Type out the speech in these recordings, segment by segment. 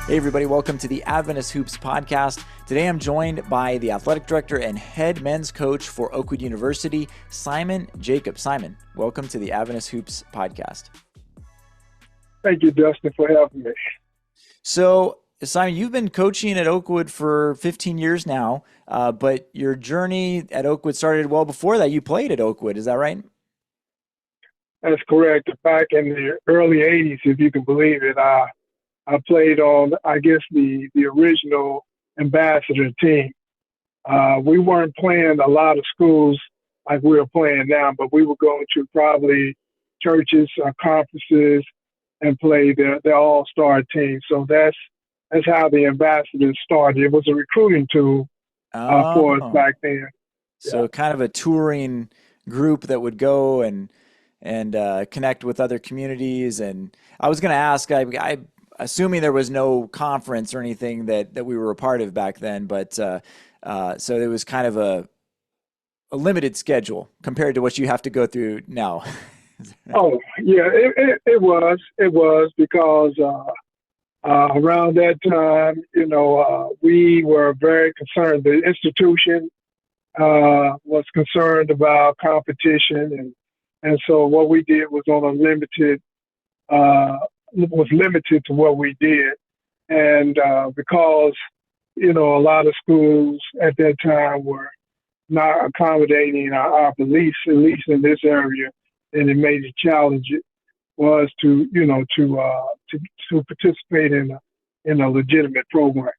Hey everybody, welcome to the Adventist Hoops podcast. Today I'm joined by the athletic director and head men's coach for Oakwood University, Simon Jacobs. Simon, welcome to the Adventist Hoops podcast. Thank you, Dustin, for having me. So, Simon, you've been coaching at Oakwood for 15 years now, but your journey at Oakwood started well before that. You played at Oakwood, is that right? That's correct. Back in the early 80s, if you can believe it, I played on, I guess, the original ambassador team. We weren't playing a lot of schools like we're playing now, but we were going to probably churches, conferences, and play their all-star team. So that's how the ambassadors started. It was a recruiting tool for us back then. So kind of a touring group that would go and connect with other communities. And I was going to ask, I assuming there was no conference or anything that we were a part of back then, but so it was kind of a limited schedule compared to what you have to go through now. Oh, yeah, it was because around that time, we were very concerned. The institution was concerned about competition, and so what we did was limited to what we did. And because, a lot of schools at that time were not accommodating our beliefs, at least in this area, and it made it challenging was to participate in a legitimate program.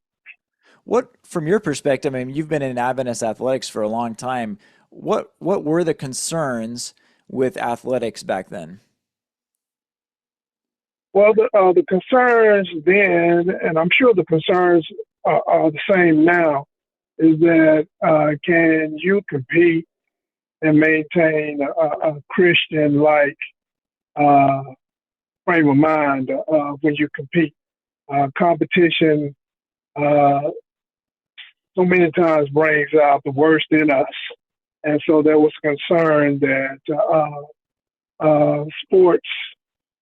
What, from your perspective, I mean, you've been in Adventist athletics for a long time. What were the concerns with athletics back then? Well, the concerns then, and I'm sure the concerns are the same now, is that can you compete and maintain a Christian-like frame of mind when you compete? Competition so many times brings out the worst in us. And so there was concern that sports,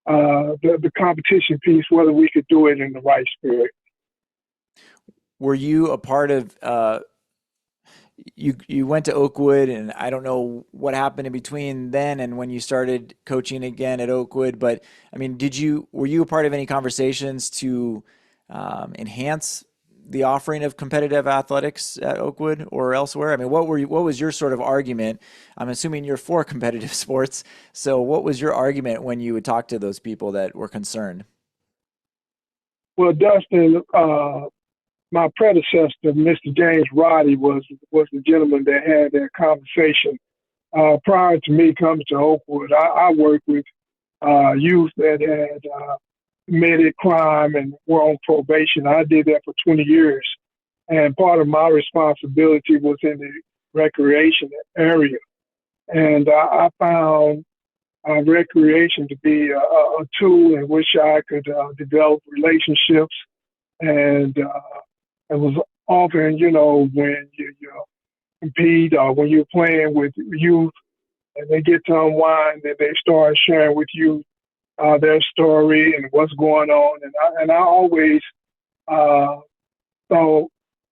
the competition piece, whether we could do it in the right spirit. Were you a part of, you went to Oakwood, and I don't know what happened in between then and when you started coaching again at Oakwood, but I mean, were you a part of any conversations to enhance the offering of competitive athletics at Oakwood or elsewhere? I mean, what was your sort of argument? I'm assuming you're for competitive sports. So what was your argument when you would talk to those people that were concerned? Well, Dustin, my predecessor, Mr. James Roddy, was the gentleman that had that conversation. Prior to me coming to Oakwood, I worked with youth that had committed crime and were on probation. I did that for 20 years. And part of my responsibility was in the recreation area. And I found recreation to be a tool in which I could develop relationships. And it was often, when you compete or when you're playing with youth and they get to unwind and they start sharing with you their story and what's going on. And I always saw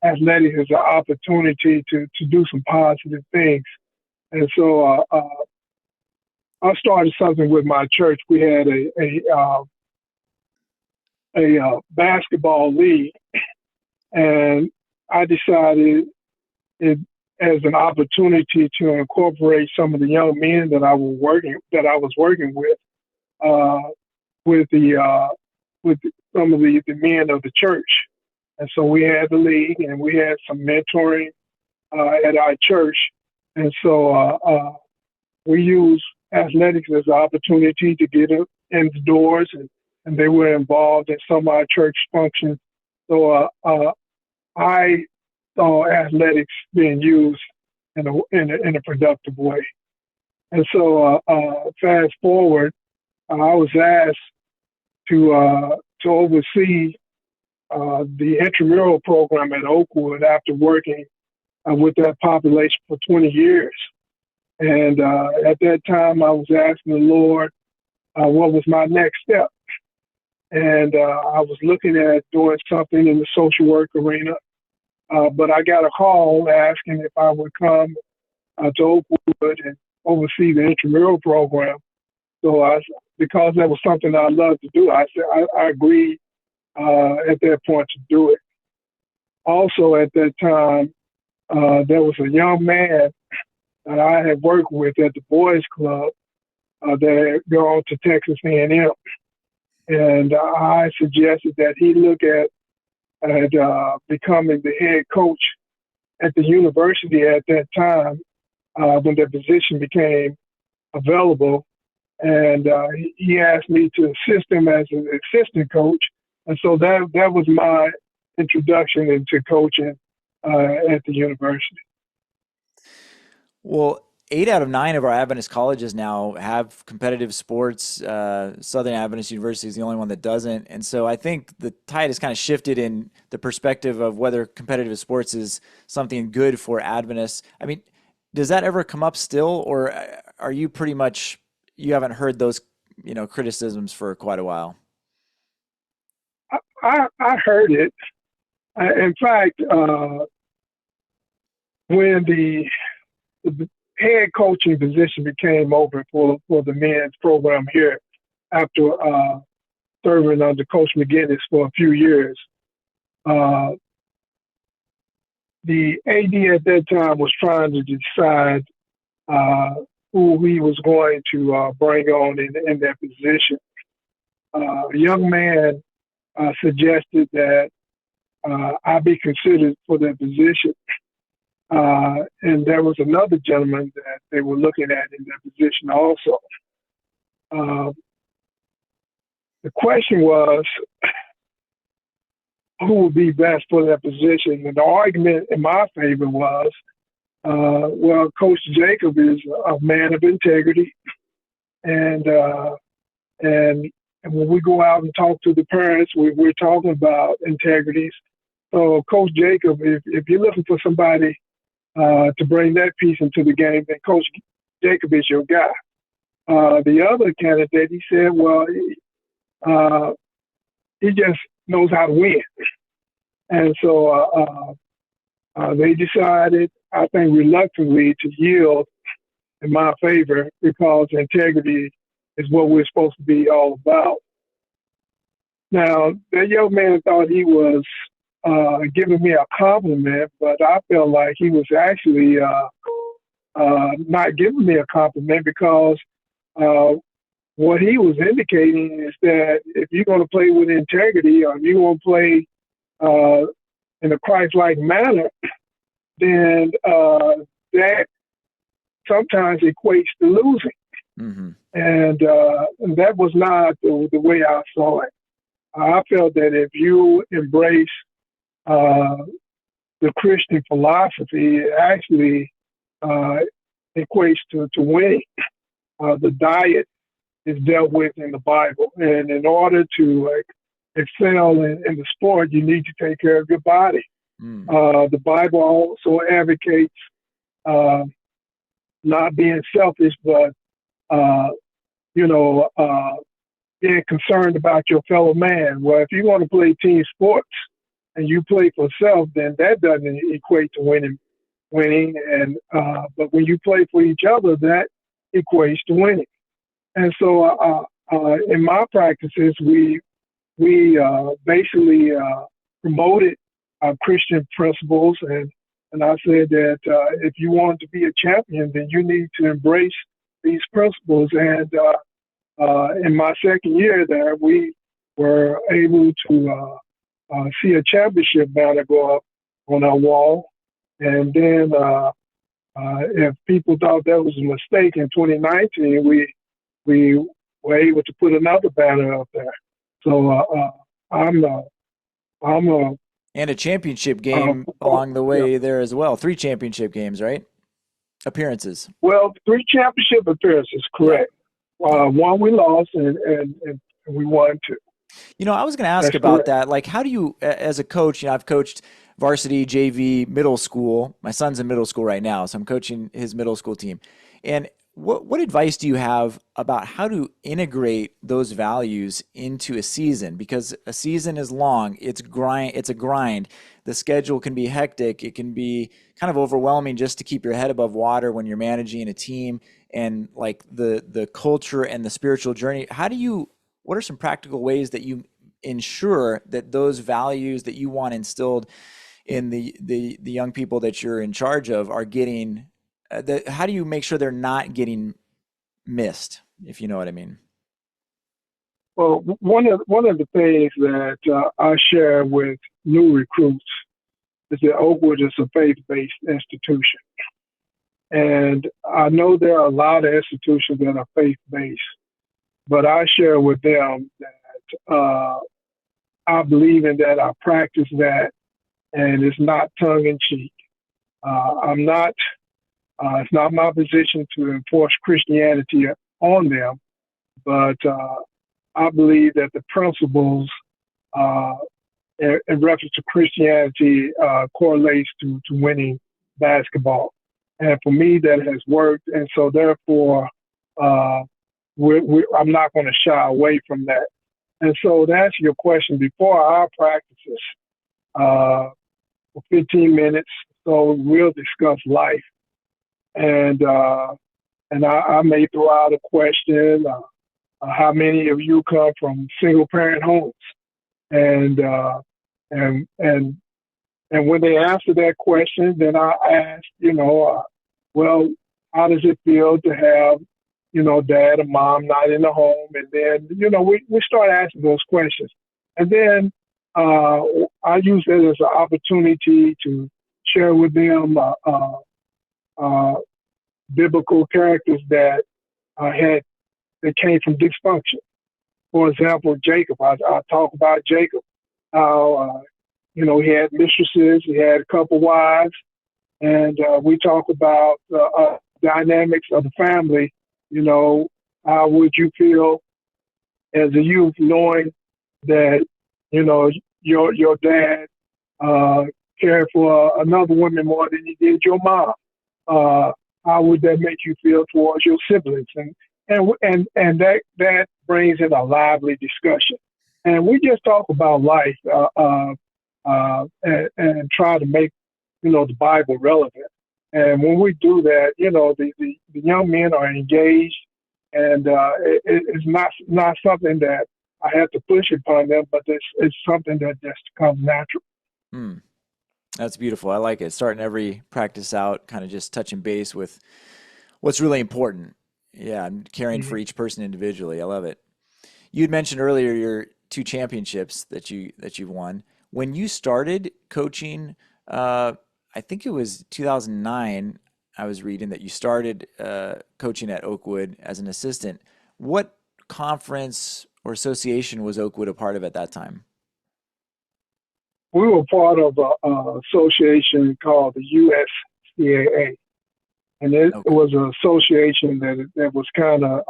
athletics as an opportunity to do some positive things. And so I started something with my church. We had a basketball league, and I decided it as an opportunity to incorporate some of the young men that I was working with some of the men of the church. And so we had the league and we had some mentoring at our church. And so we used athletics as an opportunity to get in the doors, and they were involved in some of our church functions. So I saw athletics being used in a productive way. And so fast forward, I was asked to oversee the intramural program at Oakwood after working with that population for 20 years. And at that time, I was asking the Lord what was my next step. and I was looking at doing something in the social work arena. But I got a call asking if I would come to Oakwood and oversee the intramural program. So because that was something I loved to do, I said I agreed at that point to do it. Also, at that time, there was a young man that I had worked with at the boys' club that had gone to Texas A&M, and I suggested that he look at becoming the head coach at the university at that time when the position became available. And he asked me to assist him as an assistant coach. And so that was my introduction into coaching at the university. Well, 8 out of 9 of our Adventist colleges now have competitive sports. Southern Adventist University is the only one that doesn't. And so I think the tide has kind of shifted in the perspective of whether competitive sports is something good for Adventists. I mean, does that ever come up still, or are you pretty much, you haven't heard those, criticisms for quite a while? I heard it. In fact, when the head coaching position became open for the men's program here after serving under Coach McGinnis for a few years. The AD at that time was trying to decide who he was going to bring on in that position. A young man suggested that I be considered for that position. And there was another gentleman that they were looking at in that position also. The question was, who would be best for that position? And the argument in my favor was, well, Coach Jacob is a man of integrity. And when we go out and talk to the parents, we're talking about integrities. So Coach Jacob, if you're looking for somebody to bring that piece into the game, then Coach Jacob is your guy. The other candidate, he said, well, he just knows how to win. And so they decided, I think reluctantly, to yield in my favor because integrity is what we're supposed to be all about. Now, that young man thought he was giving me a compliment, but I felt like he was actually not giving me a compliment because what he was indicating is that if you're going to play with integrity or you're going to play in a Christ-like manner, then that sometimes equates to losing. Mm-hmm. And that was not the way I saw it. I felt that if you embrace the Christian philosophy, it actually equates to winning. The diet is dealt with in the Bible. And in order to excel in the sport, you need to take care of your body. The Bible also advocates not being selfish, but, being concerned about your fellow man. Well, if you want to play team sports and you play for self, then that doesn't equate to winning. And but when you play for each other, that equates to winning. And so in my practices, we basically promoted Christian principles, and I said that if you want to be a champion, then you need to embrace these principles. And in my second year there, we were able to see a championship banner go up on our wall. And then if people thought that was a mistake in 2019, we were able to put another banner up there. So I'm and a championship game along the way there as well. 3 championship games, right? Appearances. Well, 3 championship appearances, correct. One we lost, and we won 2. I was going to ask about that. Like, how do you, as a coach, I've coached varsity, JV, middle school. My son's in middle school right now, so I'm coaching his middle school team. And what advice do you have about how to integrate those values into a season? Because a season is long, it's a grind. The schedule can be hectic. It can be kind of overwhelming just to keep your head above water when you're managing a team and like the culture and the spiritual journey. What are some practical ways that you ensure that those values that you want instilled in the young people that you're in charge of are getting how do you make sure they're not getting missed, if you know what I mean? Well, one of the things that I share with new recruits is that Oakwood is a faith-based institution, and I know there are a lot of institutions that are faith-based, but I share with them that I believe in that, I practice that, and it's not tongue-in-cheek. I'm not. It's not my position to enforce Christianity on them, but I believe that the principles in reference to Christianity correlates to winning basketball. And for me, that has worked. And so therefore, I'm not going to shy away from that. And so to answer your question, before our practices, for 15 minutes, so we'll discuss life. And I may throw out a question, how many of you come from single parent homes? And when they answer that question, then I ask, well, how does it feel to have, dad and mom not in the home? And then, we start asking those questions. And then I use it as an opportunity to share with them biblical characters that that came from dysfunction. For example, Jacob. I talk about Jacob, how he had mistresses, he had a couple wives, and we talk about dynamics of the family. How would you feel as a youth knowing that your dad cared for another woman more than he did your mom? How would that make you feel towards your siblings? And that brings in a lively discussion. And we just talk about life and try to make the Bible relevant. And when we do that, the young men are engaged, and it's not something that I have to push upon them, but it's something that just comes natural. Hmm. That's beautiful. I like it. Starting every practice out, kind of just touching base with what's really important. Yeah, and caring for each person individually. I love it. You had mentioned earlier your two championships that you've won. When you started coaching, I think it was 2009. I was reading that you started coaching at Oakwood as an assistant. What conference or association was Oakwood a part of at that time? We were part of an association called the USCAA, and it Okay. was an association that was kind of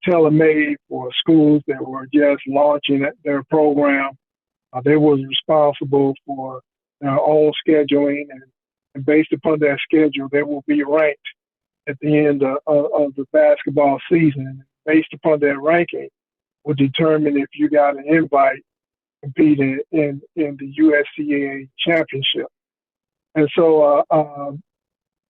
tailor-made for schools that were just launching their program. They were responsible for their own scheduling, and based upon that schedule, they will be ranked at the end of the basketball season. Based upon that ranking, will determine if you got an invite competing in the USCAA championship. And so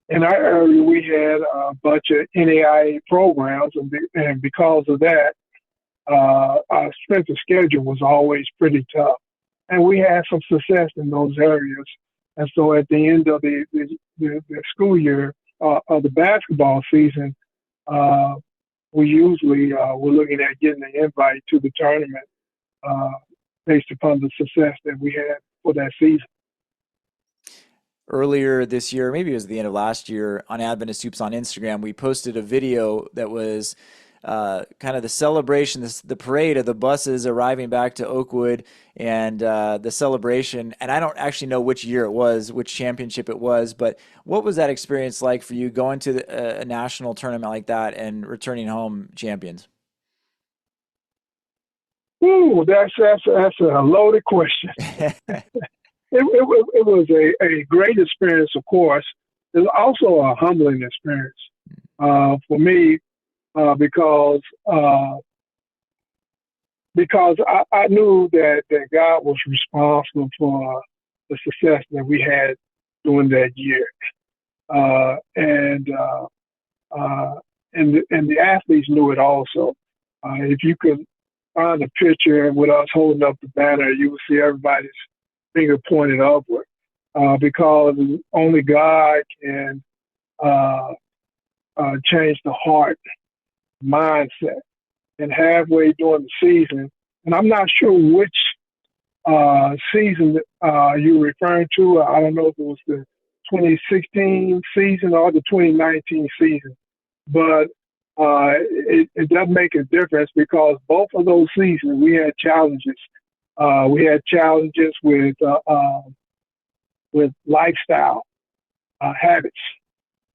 in our area, we had a bunch of NAIA programs, and because of that, our strength of schedule was always pretty tough. And we had some success in those areas. And so at the end of the school year of the basketball season, we usually were looking at getting an invite to the tournament based upon the success that we had for that season. Earlier this year, maybe it was the end of last year, on Adventist Hoops on Instagram, we posted a video that was kind of the celebration, the parade of the buses arriving back to Oakwood, and the celebration. And I don't actually know which year it was, which championship it was, but what was that experience like for you going to a national tournament like that and returning home champions? Ooh, that's a loaded question. It was a great experience, of course. It was also a humbling experience for me, because I knew that God was responsible for the success that we had during that year, and the athletes knew it also. If you could find a picture with us holding up the banner, you will see everybody's finger pointed upward, because only God can change the heart mindset. And halfway during the season, and I'm not sure which season you're referring to. I don't know if it was the 2016 season or the 2019 season, but it doesn't make a difference because both of those seasons we had challenges. We had challenges with lifestyle habits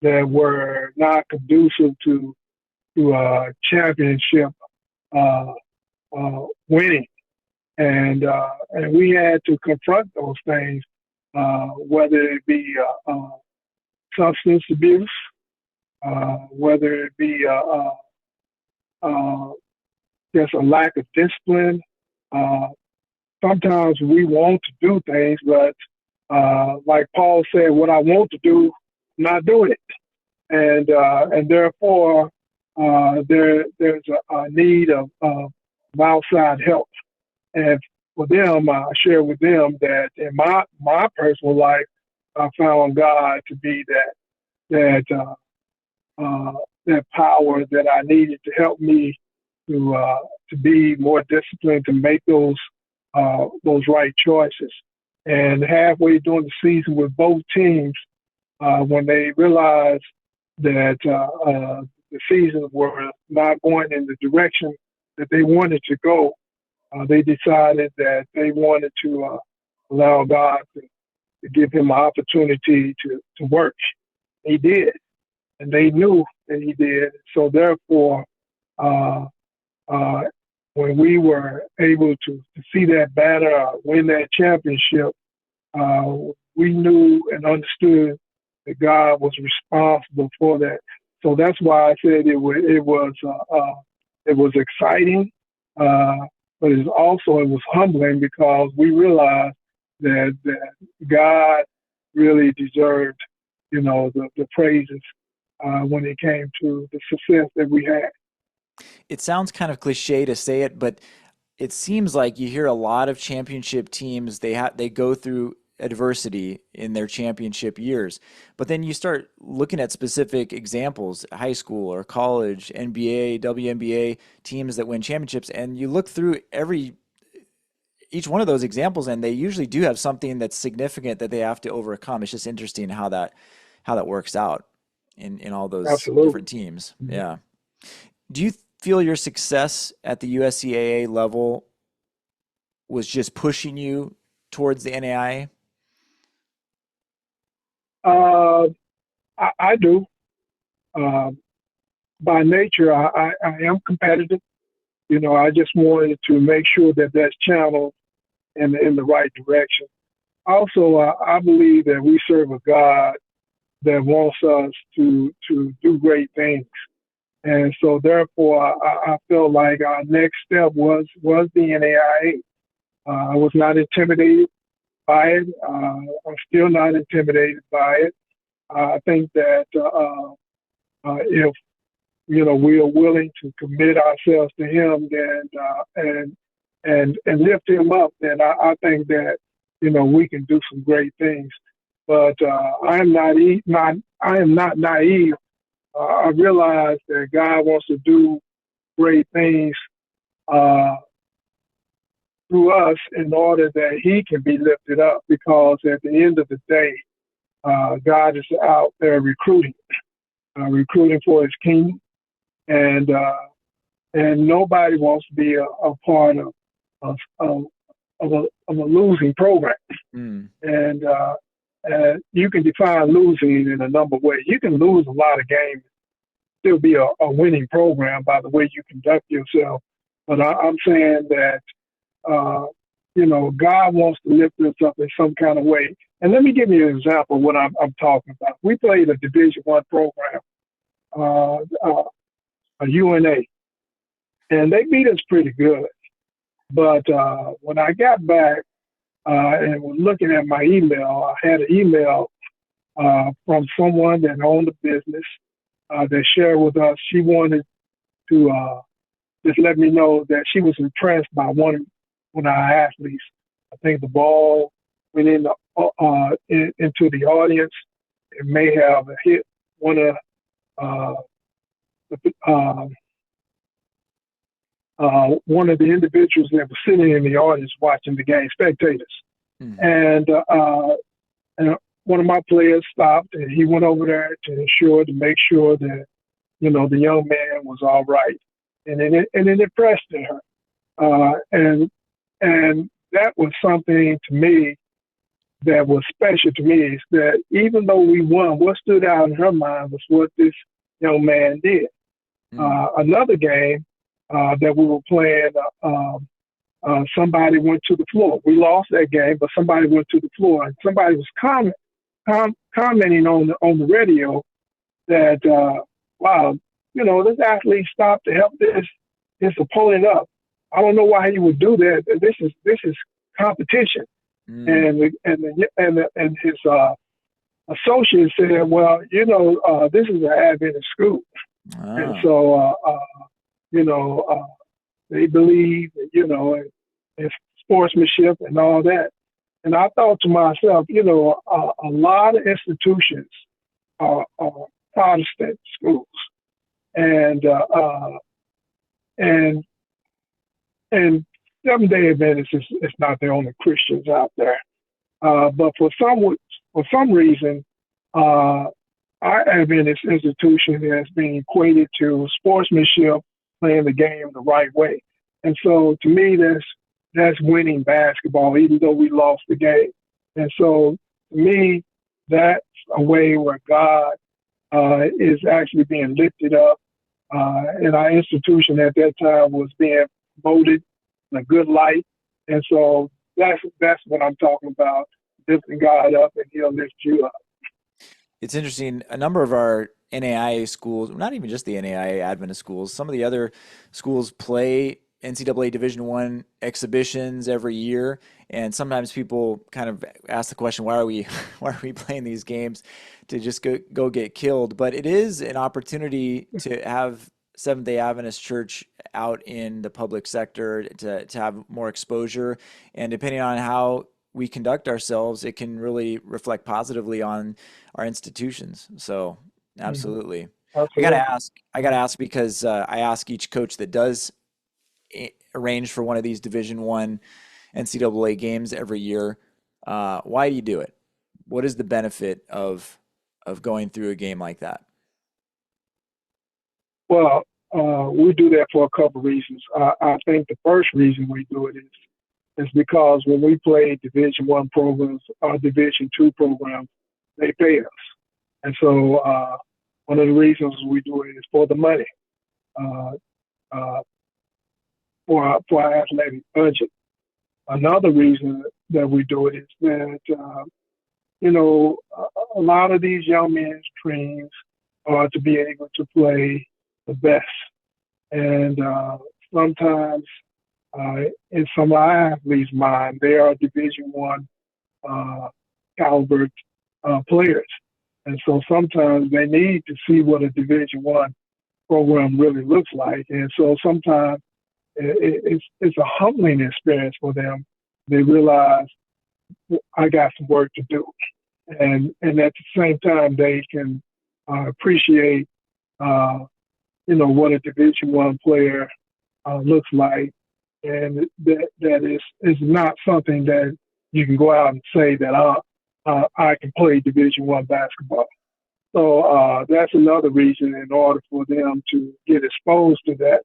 that were not conducive to championship winning, and we had to confront those things, whether it be substance abuse, whether it be just a lack of discipline. Sometimes we want to do things, but like Paul said, what I want to do, I'm not doing it, and therefore there's a need of outside help. And for them, I share with them that in my personal life, I found God to be that power that I needed to help me to be more disciplined, to make those right choices. And halfway during the season with both teams, when they realized that the seasons were not going in the direction that they wanted to go, they decided that they wanted to allow God to give him an opportunity to work. He did, and they knew that he did. So therefore, when we were able to see that banner, win that championship, we knew and understood that God was responsible for that. So that's why I said it was exciting, but it was humbling because we realized that God really deserved, the praises when it came to the success that we had. It sounds kind of cliche to say it, but it seems like you hear a lot of championship teams, they go through adversity in their championship years. But then you start looking at specific examples, high school or college, NBA, WNBA teams that win championships, and you look through each one of those examples, and they usually do have something that's significant that they have to overcome. It's just interesting how that works out in all those Absolutely. different teams. Mm-hmm. Yeah. Do you feel your success at the USCAA level was just pushing you towards the NAIA? I do. By nature, I am competitive. I just wanted to make sure that that's channeled in the right direction. Also, I believe that we serve a God that wants us to do great things. And so therefore, I felt like our next step was the NAIA. I was not intimidated by it. I'm still not intimidated by it. I think that if we are willing to commit ourselves to Him, and lift Him up, then I think that we can do some great things. But I am not naive. I realize that God wants to do great things through us in order that He can be lifted up. Because at the end of the day, God is out there recruiting for His kingdom, and nobody wants to be a part of a losing program. Mm. And you can define losing in a number of ways. You can lose a lot of games, still be a winning program by the way you conduct yourself. But I'm saying that God wants to lift us up in some kind of way. And let me give you an example of what I'm talking about. We played a Division I program, a UNA, and they beat us pretty good. But when I got back and was looking at my email, I had an email from someone that owned a business that shared with us. She wanted to just let me know that she was impressed by one of our athletes. I think the ball went into the audience. It may have hit one of one of the individuals that was sitting in the audience watching the game, spectators. And one of my players stopped, and he went over there to make sure that, you know, the young man was all right. And it impressed her. And that was something to me that was special to me, is that even though we won, what stood out in her mind was what this young man did. Another game that we were playing, somebody went to the floor. We lost that game, but somebody went to the floor, and somebody was commenting on the radio that, wow, you know, this athlete stopped to help his opponent up. I don't know why he would do that. This is competition. And his associate said, well, you know, this is an Adventist school. And so, you know, they believe, you know, in sportsmanship and all that. And I thought to myself, you know, a lot of institutions are Protestant schools, and Seventh-day Adventists is not the only Christians out there. But for some reason, our Adventist institution has been equated to sportsmanship, playing the game the right way. And so to me, that's winning basketball, even though we lost the game. And so to me, that's a way where God is actually being lifted up. And our institution at that time was being promoted in a good light. And so that's what I'm talking about, lifting God up, and he'll lift you up. It's interesting. A number of our NAIA schools, not even just the NAIA Adventist schools, some of the other schools play NCAA Division I exhibitions every year, and sometimes people kind of ask the question, why are we playing these games to just go get killed? But it is an opportunity to have Seventh-day Adventist Church out in the public sector, to have more exposure, and depending on how we conduct ourselves, it can really reflect positively on our institutions. So absolutely. I gotta ask because I ask each coach that does arrange for one of these Division I NCAA games every year, why do you do it? What is the benefit of going through a game like that? Well, we do that for a couple of reasons. I think the first reason we do it is because when we play Division I programs or Division II programs, they pay us. And so one of the reasons we do it is for the money, for our athletic budget. Another reason that we do it is that, you know, a lot of these young men's dreams are to be able to play the best. And sometimes in some of our athletes' mind, they are Division I caliber players. And so sometimes they need to see what a Division I program really looks like. And so sometimes it's a humbling experience for them. They realize, I got some work to do. And at the same time, they can appreciate, you know, what a Division I player looks like. And that is not something that you can go out and say that I can play Division I basketball. So that's another reason, in order for them to get exposed to that.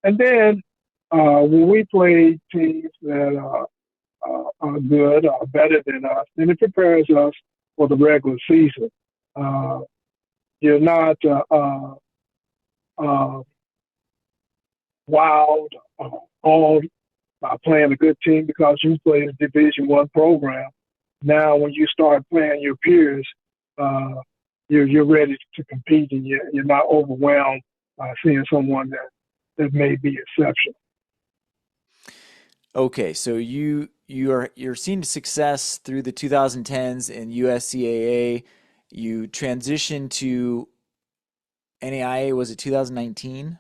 And then when we play teams that are good or better than us, then it prepares us for the regular season. You're not wild all by playing a good team because you play a Division I program. Now, when you start playing your peers, you're ready to compete, and you're not overwhelmed by seeing someone that may be exceptional. Okay, so you're seeing success through the 2010s in USCAA. You transitioned to NAIA, was it 2019?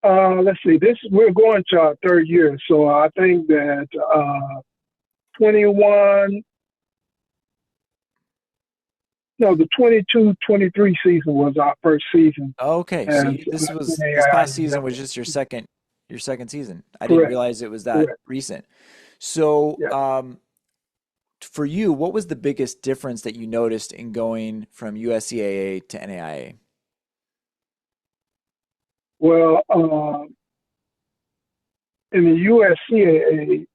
Let's see. We're going to our third year, so I think that 21. No, the 22-23 season was our first season Okay, so as this NAIA past season was member. just your second season. I didn't Correct. realize it was that Correct. recent. So, Yeah. for you, what was the biggest difference that you noticed in going from USCAA to NAIA? Well, in the USCAA,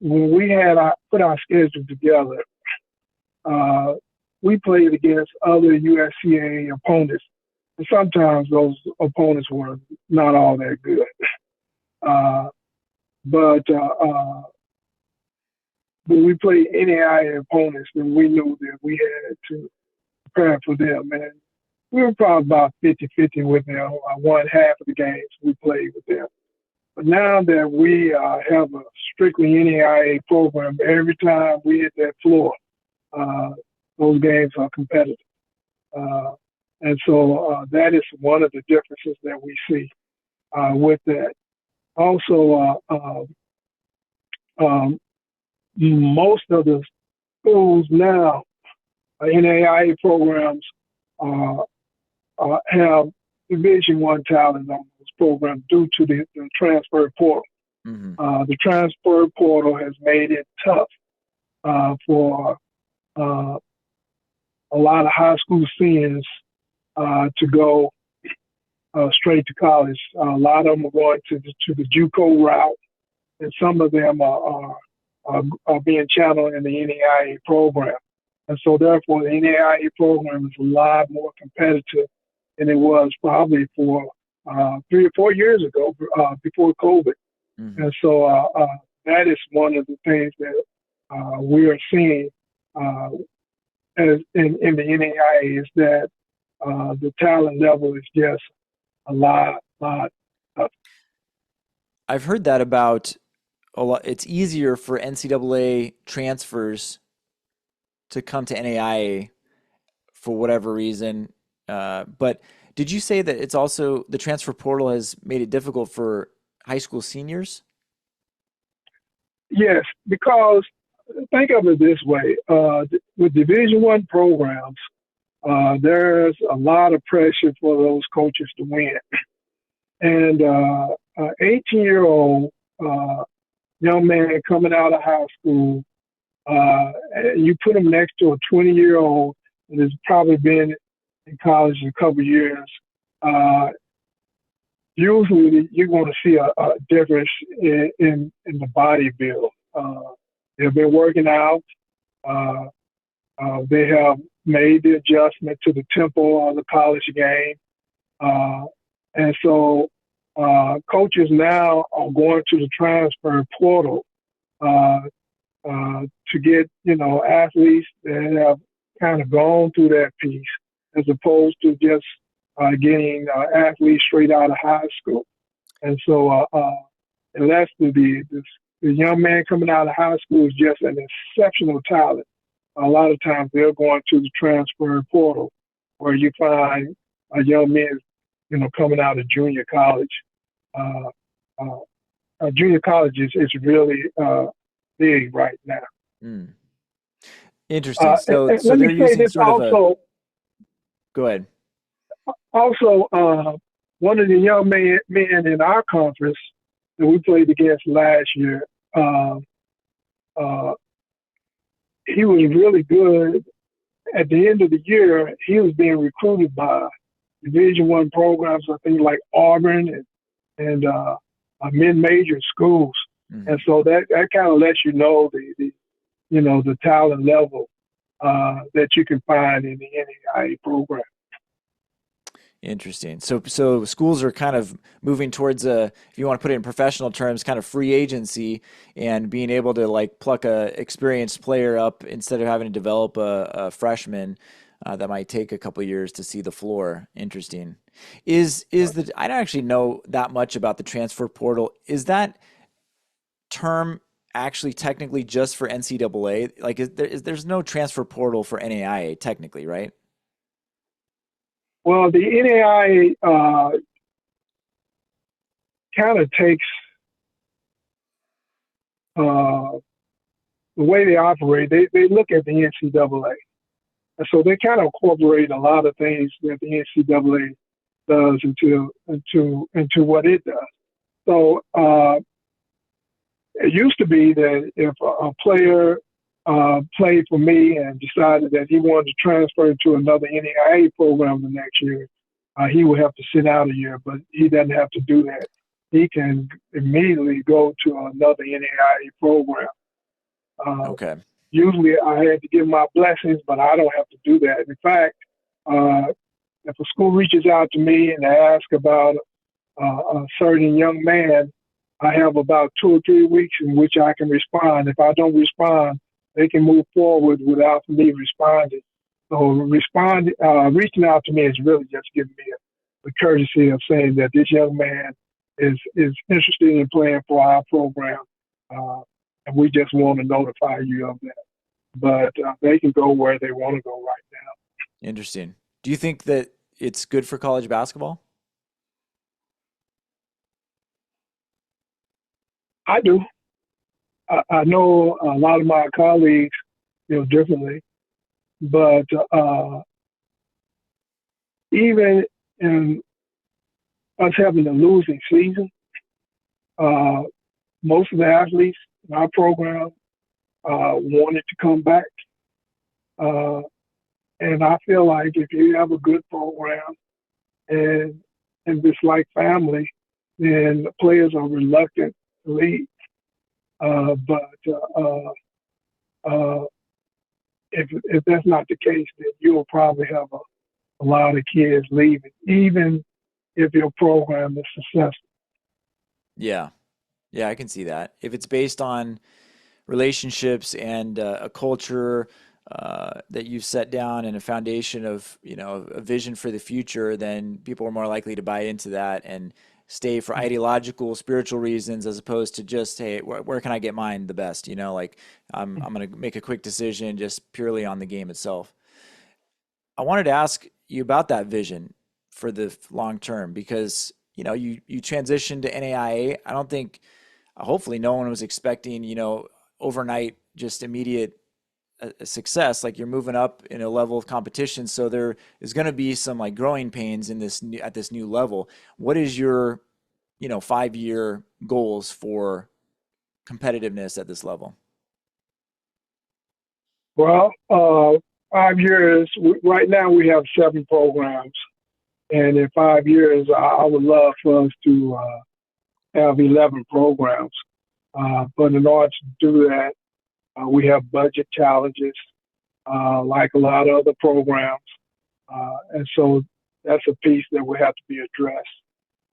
when we had put our schedule together, we played against other USCAA opponents, and sometimes those opponents were not all that good. But when we played NAIA opponents, then we knew that we had to prepare for them. And we were probably about 50-50 with them. One half of the games we played with them. But now that we have a strictly NAIA program, every time we hit that floor, those games are competitive. And so that is one of the differences that we see with that. Also, most of the schools now, NAIA programs, have Division I talent on those programs due to the transfer portal. Mm-hmm. The transfer portal has made it tough for a lot of high school seniors to go straight to college. A lot of them are going to the JUCO route, and some of them are being channeled in the NAIA program. And so therefore, the NAIA program is a lot more competitive than it was probably for 3 or 4 years ago, before COVID. Mm-hmm. And so that is one of the things that we are seeing as in the NAIA, is that the talent level is just a lot up. I've heard that about a lot. It's easier for NCAA transfers to come to NAIA for whatever reason. But did you say that it's also the transfer portal has made it difficult for high school seniors? Yes, because think of it this way: with Division I programs, there's a lot of pressure for those coaches to win. And 18-year-old young man coming out of high school, you put him next to a 20-year-old that has probably been in college a couple of years. Usually, you're going to see a difference in the body build. They've been working out. They have made the adjustment to the tempo of the college game. And so coaches now are going to the transfer portal to get, athletes that have kind of gone through that piece, as opposed to just getting athletes straight out of high school. And so and that's the young man coming out of high school is just an exceptional talent. A lot of times they're going to the transfer portal, where you find a young man, coming out of junior college. Junior college is really big right now. Mm. Interesting. So Let they're me say using this sort of a. also. Go ahead. Also, one of the young men in our conference that we played against last year, he was really good. At the end of the year, he was being recruited by Division I programs, I think like Auburn and mid-major schools. Mm-hmm. And so that kind of lets you know the talent level that you can find in the NAIA program. Interesting. So schools are kind of moving towards a, if you want to put it in professional terms, kind of free agency and being able to like pluck a experienced player up instead of having to develop a freshman that might take a couple years to see the floor. Interesting. Is the I don't actually know that much about the transfer portal. Is that term actually technically just for NCAA? Like, there's no transfer portal for NAIA technically, right? Well, the NAIA kind of takes uh, the way they operate. They look at the NCAA, and so they kind of incorporate a lot of things that the NCAA does into what it does. So it used to be that if a player played for me and decided that he wanted to transfer to another NAIA program the next year, he would have to sit out a year, but he doesn't have to do that. He can immediately go to another NAIA program. Uh, Okay. Usually I had to give my blessings, but I don't have to do that. In fact, uh, if a school reaches out to me and they ask about a certain young man, I have about 2 or 3 weeks in which I can respond. If I don't respond, they can move forward without me responding. So reaching out to me is really just giving me the courtesy of saying that this young man is interested in playing for our program, uh, and we just want to notify you of that. But they can go where they want to go right now. Interesting. Do you think that it's good for college basketball? I do. I know a lot of my colleagues feel differently, but even in us having a losing season, uh, most of the athletes in our program wanted to come back. Uh, and I feel like if you have a good program and it's like family, then the players are reluctant to leave. But uh, if that's not the case, then you'll probably have a lot of kids leaving, even if your program is successful. Yeah. Yeah, I can see that. If it's based on relationships and a culture that you've set down and a foundation of, a vision for the future, then people are more likely to buy into that and stay for ideological, spiritual reasons as opposed to just, hey, where can I get mine the best? Like I'm going to make a quick decision just purely on the game itself. I wanted to ask you about that vision for the long term because, you transitioned to NAIA. I don't think hopefully no one was expecting, overnight, just immediate success. Like you're moving up in a level of competition. So there is going to be some like growing pains in at this new level. What is your, 5-year goals for competitiveness at this level? Well, 5 years, right now we have 7 programs. And in 5 years, I would love for us to have 11 programs. But in order to do that, we have budget challenges, like a lot of other programs. And so that's a piece that will have to be addressed.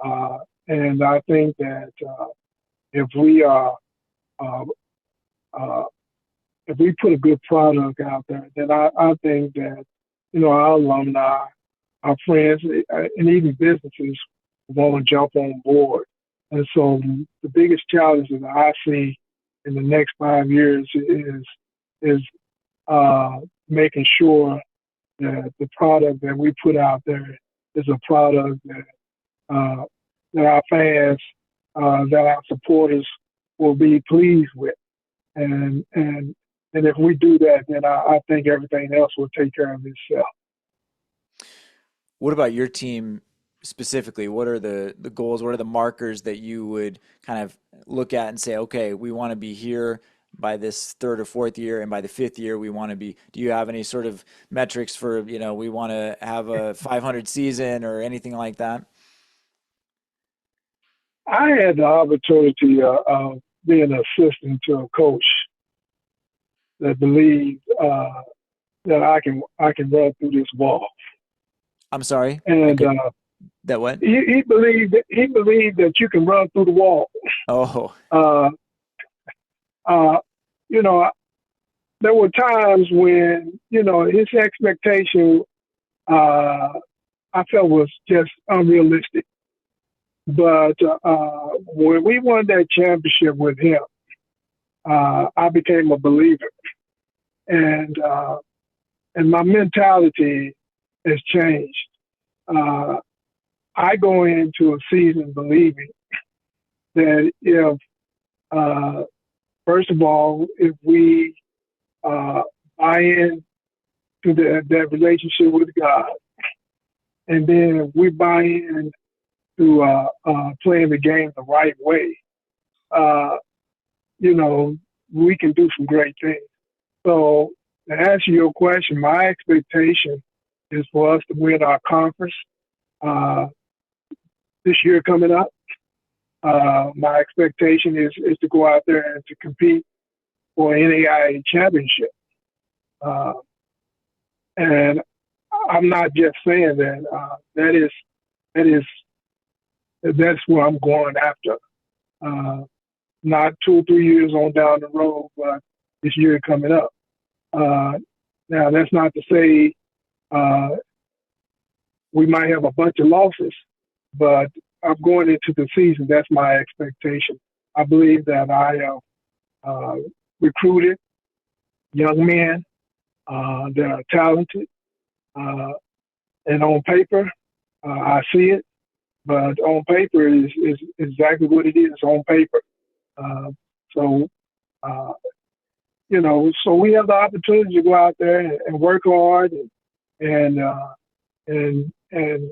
Uh, and I think that if we are, uh, uh, if we put a good product out there, then I think that, our alumni, our friends, and even businesses want to jump on board. And so the biggest challenge that I see in the next 5 years is making sure that the product that we put out there is a product uh, that our fans, that our supporters will be pleased with. And and and if we do that, then I think everything else will take care of itself. What about your team specifically? What are the goals? What are the markers that you would kind of look at and say, okay, we want to be here by this third or fourth year, and by the fifth year, we want to be. Do you have any sort of metrics for, we want to have a 500 season or anything like that? I had the opportunity of being an assistant to a coach that believed that I can run through this ball. I'm sorry. I And could that what? he believed that you can run through the wall. Oh, Uh, uh, you know, there were times when his expectation I felt was just unrealistic. But when we won that championship with him, I became a believer, and my mentality has changed. Uh, I go into a season believing that if, uh, first of all, if we uh, buy in to that relationship with God, and then if we buy in to playing the game the right way, uh, you know, we can do some great things. So to answer your question, my expectation is for us to win our conference uh, this year coming up. My expectation is to go out there and to compete for an NAIA championship. Uh, and I'm not just saying that. That is that's what I'm going after. Uh, Not 2 or 3 years on down the road, but this year coming up. Uh, Now that's not to say uh, we might have a bunch of losses, but I'm going into the season. That's my expectation. I believe that I have recruited young men that are talented, uh, and on paper, I see it. But on paper is exactly what it is on paper. Uh, so uh, so we have the opportunity to go out there and work hard and and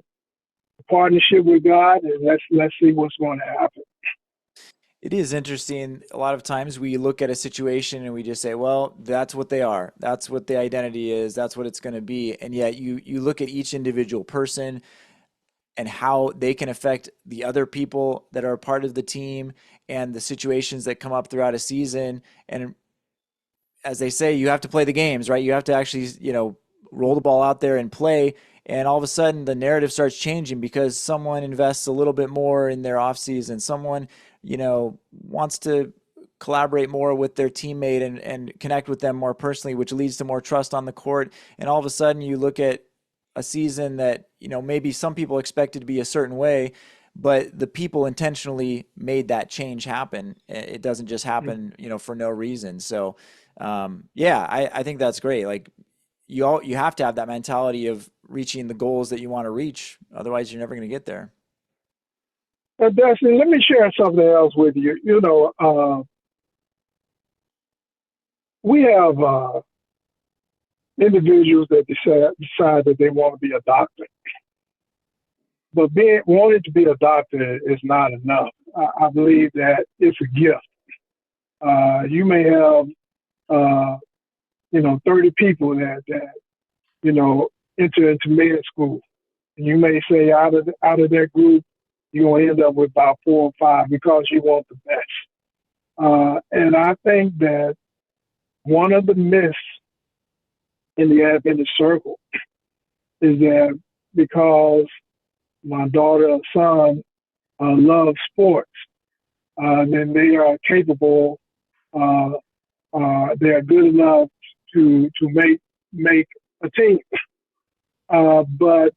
partnership with God, and let's see what's going to happen. it is interesting. A lot of times we look at a situation and we just say, well, that's what they are. That's what the identity is. That's what it's going to be. And yet you look at each individual person and how they can affect the other people that are part of the team and the situations that come up throughout a season. And as they say, you have to play the games, right? You have to actually, roll the ball out there and play. And all of a sudden, the narrative starts changing because someone invests a little bit more in their offseason. Someone, wants to collaborate more with their teammate and connect with them more personally, which leads to more trust on the court. And all of a sudden, you look at a season that, maybe some people expected to be a certain way, but the people intentionally made that change happen. It doesn't just happen, for no reason. So, yeah, I think that's great. Like you have to have that mentality of reaching the goals that you want to reach. Otherwise, you're never going to get there. Dustin, let me share something else with you. We have individuals that decide that they want to be a doctor, but wanting to be a doctor is not enough. I believe that it's a gift. You may have, 30 people that enter into med school, and you may say out of their group, you're gonna end up with about 4 or 5 because you want the best. And I think that one of the myths in the Adventist circle is that because my daughter or son love sports, then they are capable, uh, they are good enough to make a team. But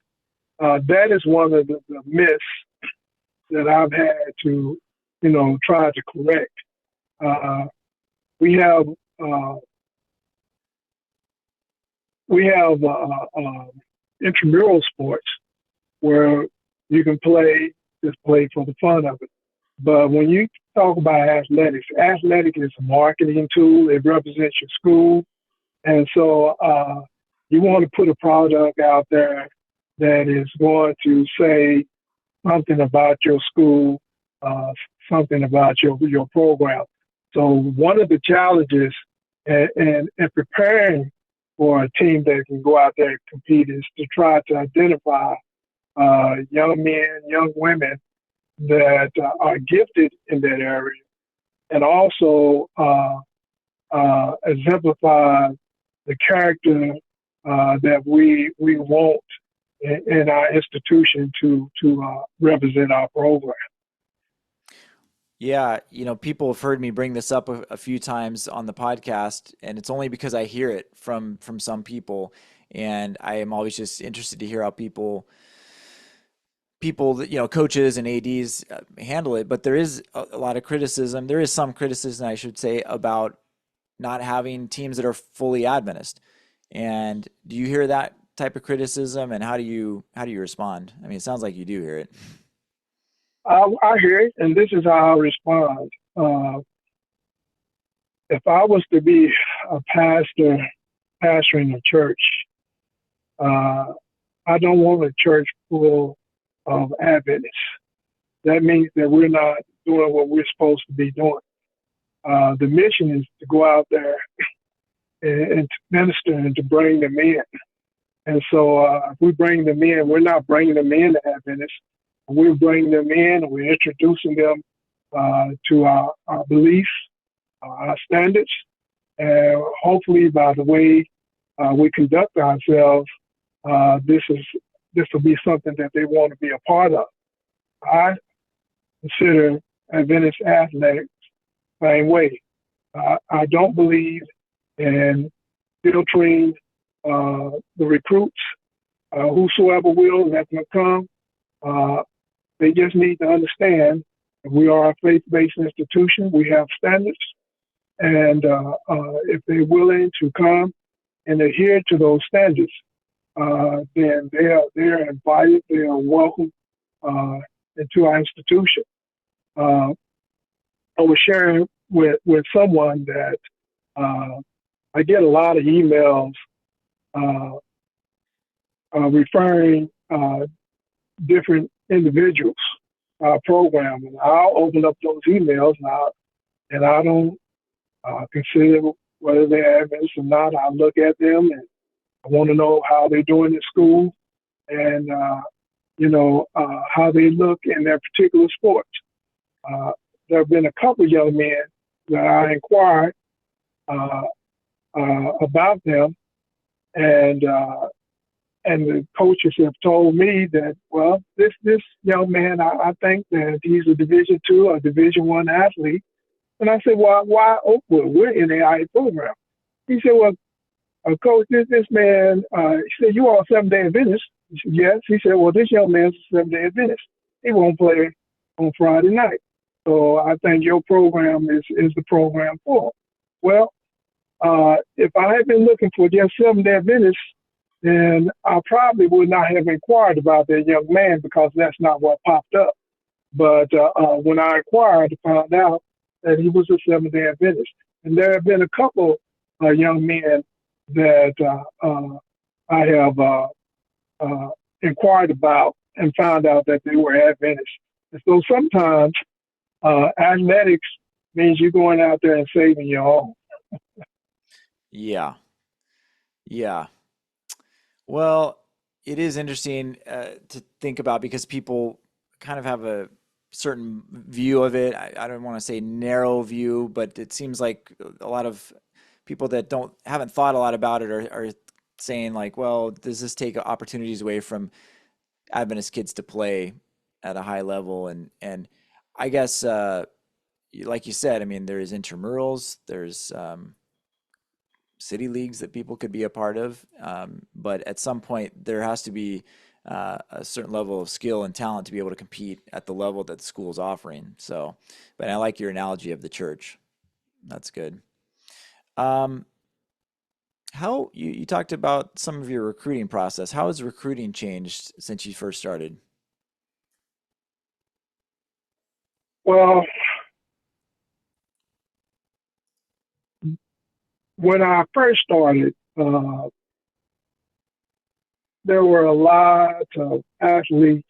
that is one of the myths that I've had to, try to correct. Uh, we have uh, we have intramural sports where you can just play for the fun of it. But when you talk about athletics, athletic is a marketing tool. It represents your school. And so you want to put a product out there that is going to say something about your school, uh, something about your program. So one of the challenges in preparing for a team that can go out there and compete is to try to identify young men, young women that are gifted in that area, and also exemplify the character that we want in our institution to represent our program. Yeah, people have heard me bring this up a few times on the podcast, and it's only because I hear it from some people, and I am always just interested to hear how people that coaches and ads handle it. But there is a lot of criticism, there is some criticism, I should say, about not having teams that are fully Adventist. And do you hear that type of criticism, and how do you respond? I mean, it sounds like you do hear it. I hear it, and this is how I respond. If I was to be a pastor pastoring a church, uh, I don't want a church full of Adventists. That means that we're not doing what we're supposed to be doing. The mission is to go out there and to minister and to bring them in. And so if we bring them in, we're not bringing them in to Adventists. We're bringing them in and we're introducing them to our beliefs, our standards, and hopefully by the way we conduct ourselves, this will be something that they want to be a part of. I consider Adventist athletics the same way. I don't believe in filtering the recruits. Whosoever will, let them come. They just need to understand that we are a faith-based institution. We have standards. And if they're willing to come and adhere to those standards, then they're invited, they are welcome into our institution. I was sharing with someone that I get a lot of emails referring different individuals program, and I'll open up those emails and I don't consider whether they're Adventist or not. I look at them and I want to know how they're doing in school and how they look in their particular sports. There have been a couple of young men that I inquired about them, and the coaches have told me that, well, this young man, I think that he's a Division II or Division I athlete. And I said, well, why Oakwood? We're in the NAIA program. He said, well, coach, this man, he said, you are a Seventh-day Adventist? He said, yes. He said, well, this young man's a Seventh-day Adventist. He won't play on Friday night. So I think your program is the program for him. Well, if I had been looking for just Seventh-day Adventists, then I probably would not have inquired about that young man because that's not what popped up. But when I inquired, I found out that he was a Seventh-day Adventist. And there have been a couple young men that I have inquired about and found out that they were Adventists. And so sometimes athletics means you're going out there and saving your own. Yeah. Yeah. Well, it is interesting to think about because people kind of have a certain view of it. I don't want to say narrow view, but it seems like a lot of people that haven't thought a lot about it are saying like, well, does this take opportunities away from Adventist kids to play at a high level? And I guess like you said, I mean, there's intramurals, there's city leagues that people could be a part of. But at some point, there has to be a certain level of skill and talent to be able to compete at the level that the school is offering. So, but I like your analogy of the church. That's good. Um, how you talked about some of your recruiting process. How has recruiting changed since you first started? Well, when I first started, there were a lot of athletes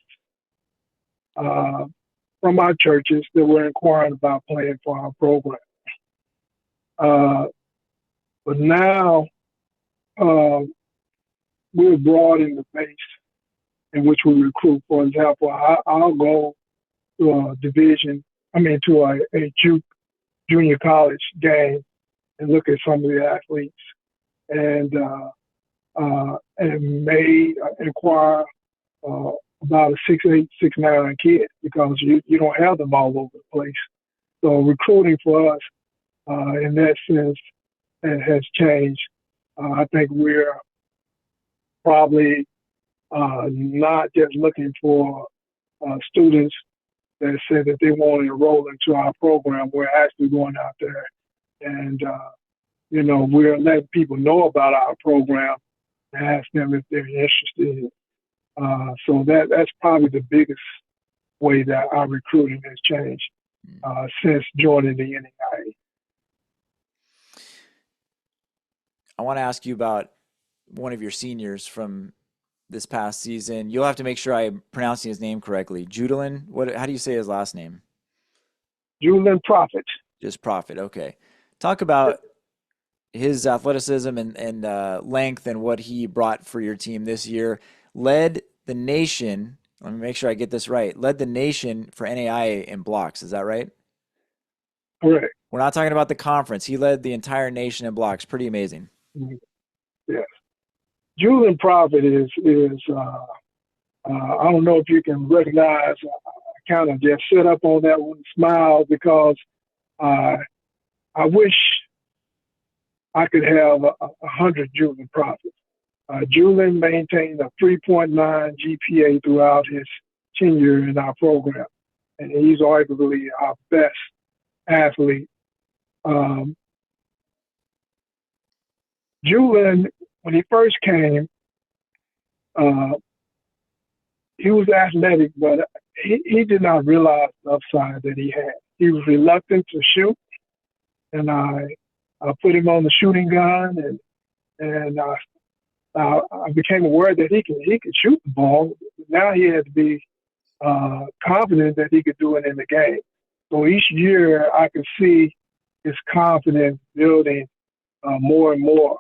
from our churches that were inquiring about playing for our program. But now we're broadening the base in which we recruit. For example, I'll go to to a junior college game and look at some of the athletes and may inquire about a 6'8", 6'9" kid because you don't have them all over the place. So recruiting for us in that sense has changed. I think we're probably not just looking for students that say that they want to enroll into our program. We're actually going out there and, we're letting people know about our program and ask them if they're interested. So that's probably the biggest way that our recruiting has changed since joining the NAIA. I want to ask you about one of your seniors from this past season. You'll have to make sure I'm pronouncing his name correctly. Judalin, how do you say his last name? Julian Prophet. Just Prophet. Okay. Talk about his athleticism and length and what he brought for your team this year. Led the nation, let me make sure I get this right, led the nation for NAIA in blocks. Is that right? Correct. We're not talking about the conference. He led the entire nation in blocks. Pretty amazing. Yes. Julian Prophet is I don't know if you can recognize, I kind of just set up on that one smile because I wish I could have 100 Julian Prophets. Julian maintained a 3.9 GPA throughout his tenure in our program, and he's arguably our best athlete. Julian, when he first came, he was athletic, but he did not realize the upside that he had. He was reluctant to shoot, and I put him on the shooting gun, and I became aware that he could shoot the ball. Now he had to be confident that he could do it in the game. So each year I could see his confidence building more and more.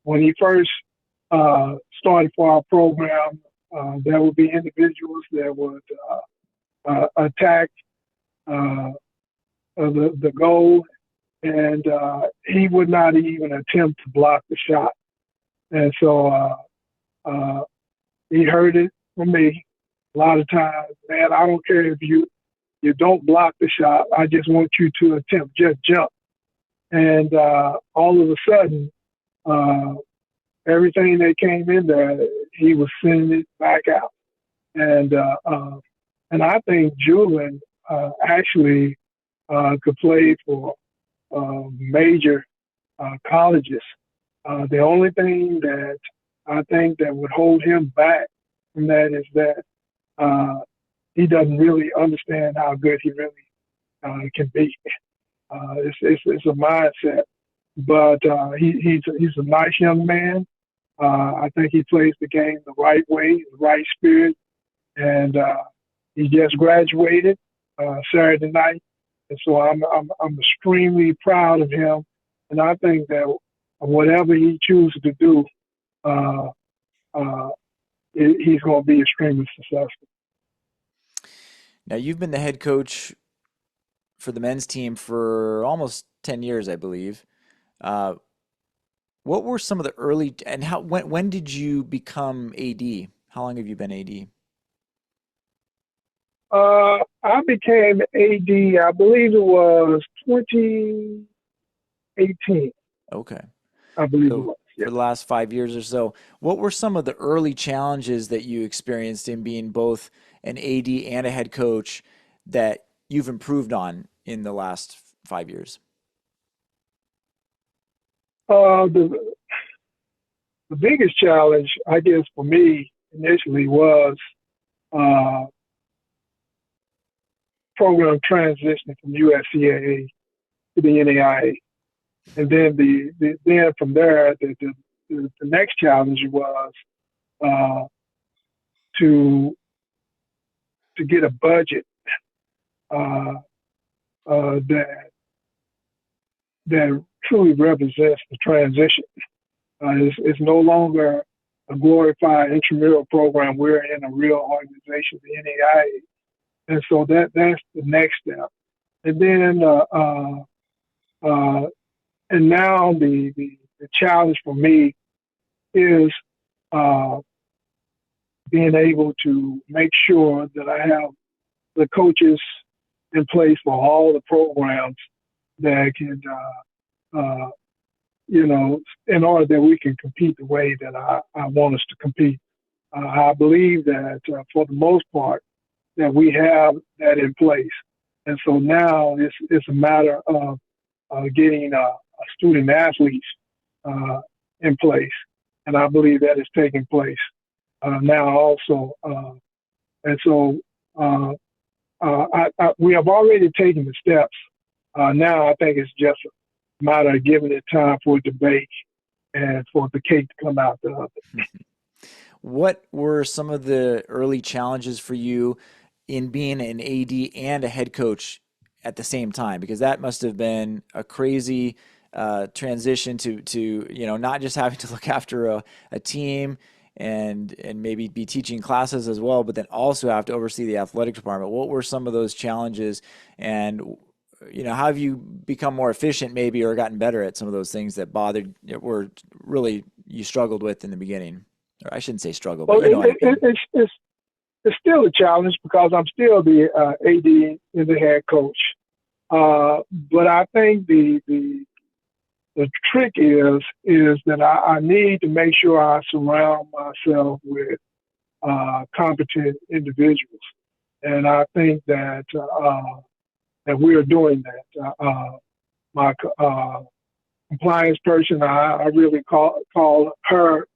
When he first started for our program, there would be individuals that would attack the goal, and he would not even attempt to block the shot. And so he heard it from me a lot of times. Man, I don't care if you don't block the shot. I just want you to attempt, just jump. And all of a sudden, everything that came in there, he was sending it back out. And I think Julian actually could play for major colleges. The only thing that I think that would hold him back from that is that he doesn't really understand how good he really can be. It's a mindset, but he's a nice young man. I think he plays the game the right way, the right spirit, and he just graduated Saturday night, and so I'm extremely proud of him, and I think that whatever he chooses to do, he's going to be extremely successful. Now, you've been the head coach for the men's team for almost 10 years, I believe. What were some of the early, and when did you become AD? How long have you been AD? I became AD, I believe it was 2018. Okay. I believe it was. For the last 5 years or so, what were some of the early challenges that you experienced in being both an AD and a head coach that you've improved on in the last 5 years? The biggest challenge, I guess, for me initially was program transitioning from USCAA to the NAIA. And then then from there, the next challenge was to get a budget that truly represents the transition. It's no longer a glorified intramural program. We're in a real organization, the NAIA, and so that's the next step. And then and now the challenge for me is being able to make sure that I have the coaches in place for all the programs that can, in order that we can compete the way that I want us to compete. I believe that for the most part that we have that in place. And so now it's a matter of getting student athletes in place. And I believe that is taking place now also. And so we have already taken the steps. Now I think it's just a matter of giving it time for it to bake and for the cake to come out the oven. What were some of the early challenges for you in being an AD and a head coach at the same time? Because that must have been a crazy transition to not just having to look after a team and maybe be teaching classes as well, but then also have to oversee the athletic department. What were some of those challenges, and how have you become more efficient maybe, or gotten better at some of those things that were really you struggled with in the begining? Or I shouldn't say struggle, but Well, it's still a challenge because I'm still the AD and the head coach. But I think the trick is that I need to make sure I surround myself with competent individuals, and I think that we are doing that. My compliance person, I really call her,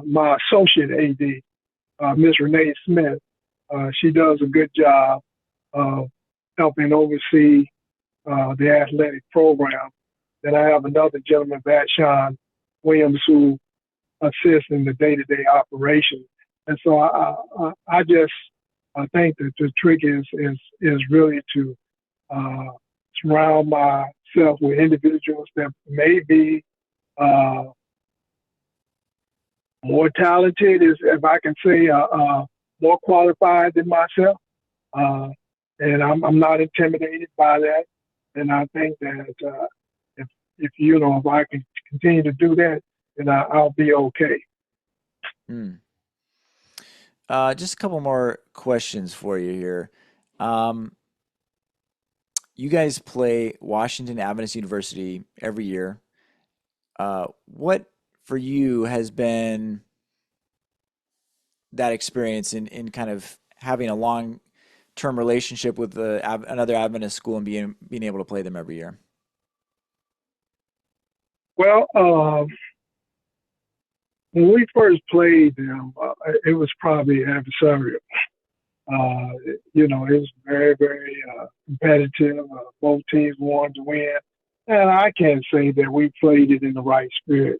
my associate AD, Miss Renee Smith. She does a good job of helping oversee the athletic program. Then I have another gentleman, Vashon Williams, who assists in the day-to-day operation. And so I think that the trick is really to surround myself with individuals that may be more talented, if I can say, more qualified than myself. And I'm not intimidated by that. And I think that if I can continue to do that, then I'll be okay. Just a couple more questions for you here. You guys play Washington Adventist University every year. What for you has been that experience in kind of having a long-term relationship with another Adventist school and being able to play them every year? Well, when we first played them, it was probably adversarial. It was very, very competitive. Both teams wanted to win. And I can't say that we played it in the right spirit.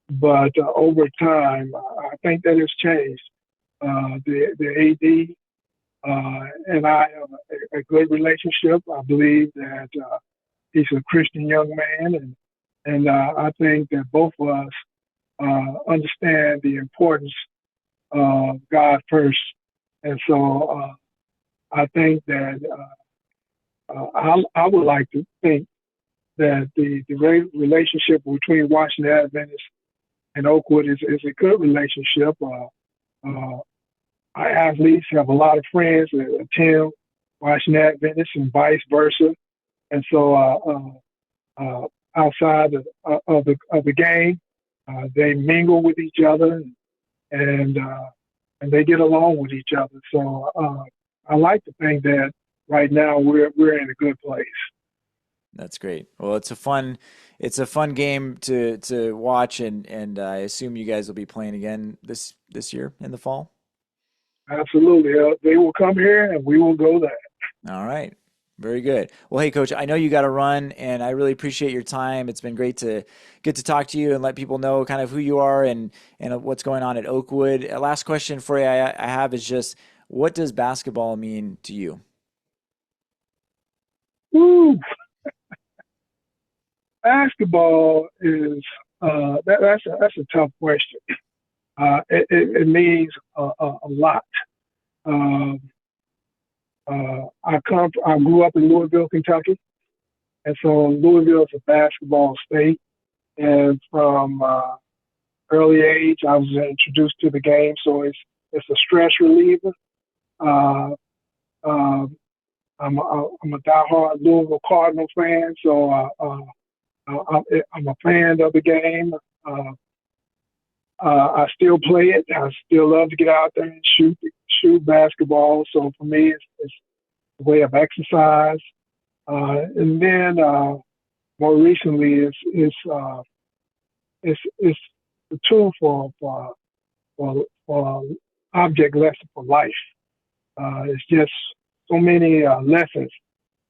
But over time, I think that has changed. The AD and I have a good relationship. I believe that he's a Christian young man. And I think that both of us understand the importance of God first. And so I think that I would like to think that the relationship between Washington Adventist and Oakwood is a good relationship. Our athletes have a lot of friends that attend Washington Adventist and vice versa. And so outside of the game, they mingle with each other and they get along with each other. So I like to think that right now we're in a good place. That's great. Well, it's a fun game to watch, and I assume you guys will be playing again this year in the fall. Absolutely, they will come here and we will go there. All right. Very good. Well, hey, Coach, I know you got to run, and I really appreciate your time. It's been great to get to talk to you and let people know kind of who you are and what's going on at Oakwood. Last question for you I have is just, what does basketball mean to you? Woo. Basketball is that's a tough question. It means a lot. I grew up in Louisville, Kentucky, and so Louisville is a basketball state. And from early age. I was introduced to the game, so it's a stress reliever. Uh, um, I'm a diehard Louisville Cardinal fan, so I'm a fan of the game. I still play it. I still love to get out there and shoot basketball. So for me, it's a way of exercise. And then more recently, it's a tool for object lesson for life. It's just so many lessons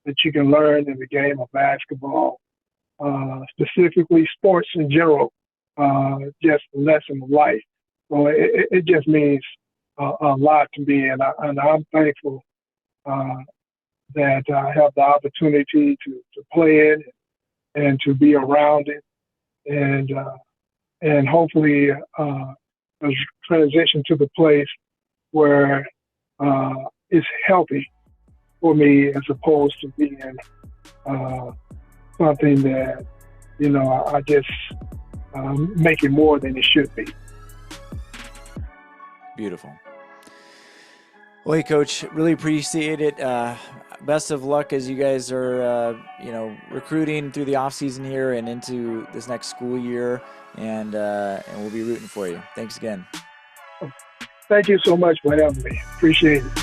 that you can learn in the game of basketball, specifically sports in general, just a lesson of life. So it just means a lot to me, and I'm thankful that I have the opportunity to play it and to be around it, and hopefully transition to the place where it's healthy for me as opposed to being something that, I just make it more than it should be. Beautiful. Well, hey, Coach, really appreciate it. Best of luck as you guys are, recruiting through the off season here and into this next school year, and we'll be rooting for you. Thanks again. Thank you so much for having me. Appreciate it.